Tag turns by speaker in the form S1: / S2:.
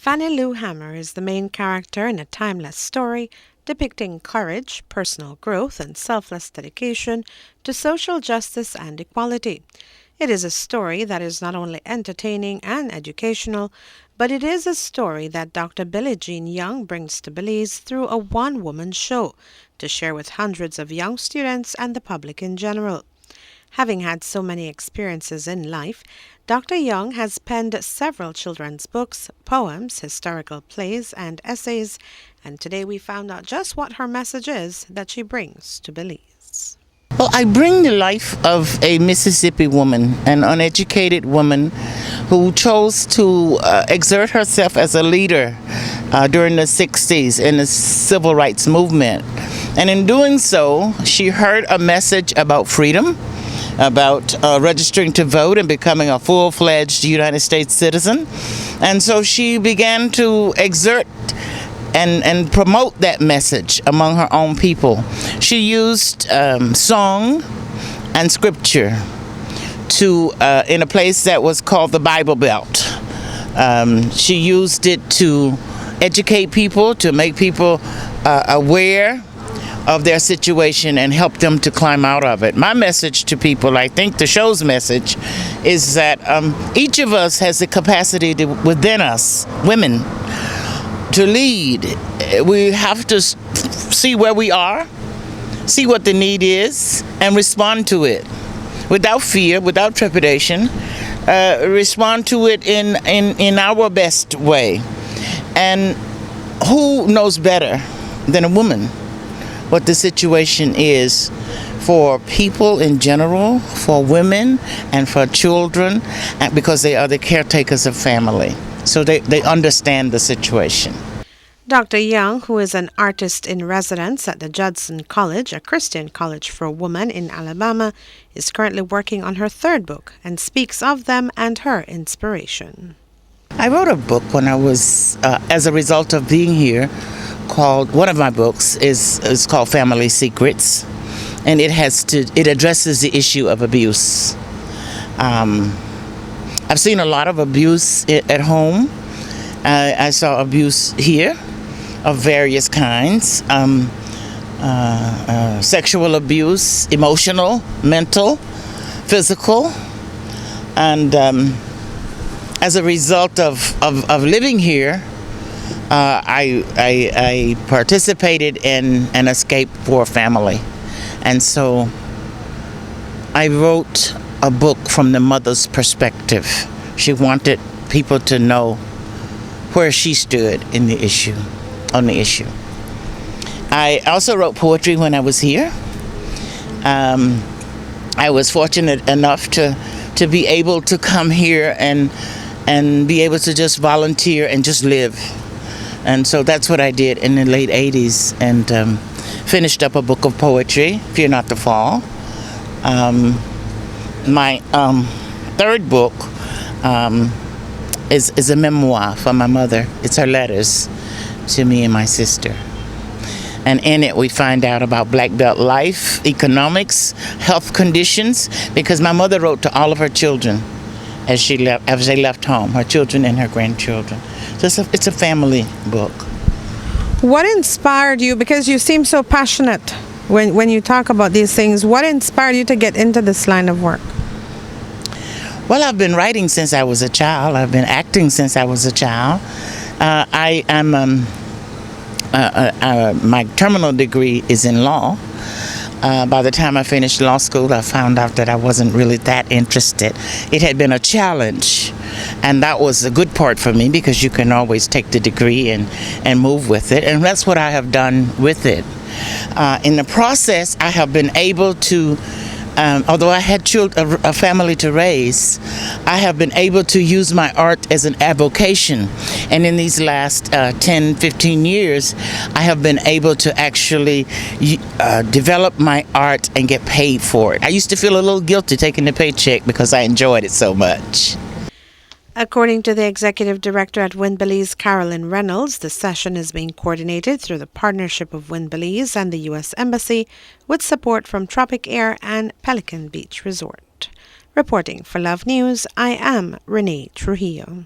S1: Fannie Lou Hamer is the main character in a timeless story depicting courage, personal growth, and selfless dedication to social justice and equality. It is a story that is not only entertaining and educational, but it is a story that Dr. Billie Jean Young brings to Belize through a one-woman show to share with hundreds of young students and the public in general. Having had so many experiences in life, Dr. Young has penned several children's books, poems, historical plays, and essays, and today we found out just what her message is that she brings to Belize.
S2: Well, I bring the life of a Mississippi woman, an uneducated woman who chose to exert herself as a leader during the 60s in the civil rights movement. And in doing so, she heard a message about freedom, about registering to vote and becoming a full-fledged United States citizen. And so she began to exert and promote that message among her own people. She used song and scripture to in a place that was called the Bible Belt. She used it to educate people, to make people aware of their situation and help them to climb out of it. My message to people, I think the show's message, is that each of us has the capacity within us, women, to lead. We have to see where we are, see what the need is, and respond to it without fear, without trepidation. Respond to it in our best way. And who knows better than a woman what the situation is for people in general, for women and for children, because they are the caretakers of family. So they understand the situation.
S1: Dr. Young, who is an artist in residence at the Judson College, a Christian college for women in Alabama, is currently working on her third book and speaks of them and her inspiration.
S2: I wrote a book when I was, as a result of being here, called, one of my books is called Family Secrets, and it addresses the issue of abuse. I've seen a lot of abuse at home. I saw abuse here of various kinds, sexual abuse, emotional, mental, physical, and as a result of living here, I participated in an escape for family. And so I wrote a book from the mother's perspective. She wanted people to know where she stood on the issue. I also wrote poetry when I was here. I was fortunate enough to be able to come here and be able to just volunteer and just live. And so that's what I did in the late 80s, and finished up a book of poetry, Fear Not the Fall. My third book is a memoir for my mother. It's her letters to me and my sister. And in it we find out about Black Belt life, economics, health conditions, because my mother wrote to all of her children as they left home, her children and her grandchildren. So it's a family book.
S1: What inspired you, because you seem so passionate when you talk about these things, what inspired you to get into this line of work?
S2: Well, I've been writing since I was a child. I've been acting since I was a child. I am my terminal degree is in law. By the time I finished law school, I found out that I wasn't really that interested. It had been a challenge, and that was a good part for me, because you can always take the degree and move with it, and that's what I have done with it. In the process, I have been able to, although I had a family to raise, I have been able to use my art as an avocation. And in these last 10, 15 years, I have been able to actually develop my art and get paid for it. I used to feel a little guilty taking the paycheck because I enjoyed it so much.
S1: According to the executive director at Win Belize, Carolyn Reynolds, the session is being coordinated through the partnership of Win Belize and the U.S. Embassy, with support from Tropic Air and Pelican Beach Resort. Reporting for Love News, I am Renee Trujillo.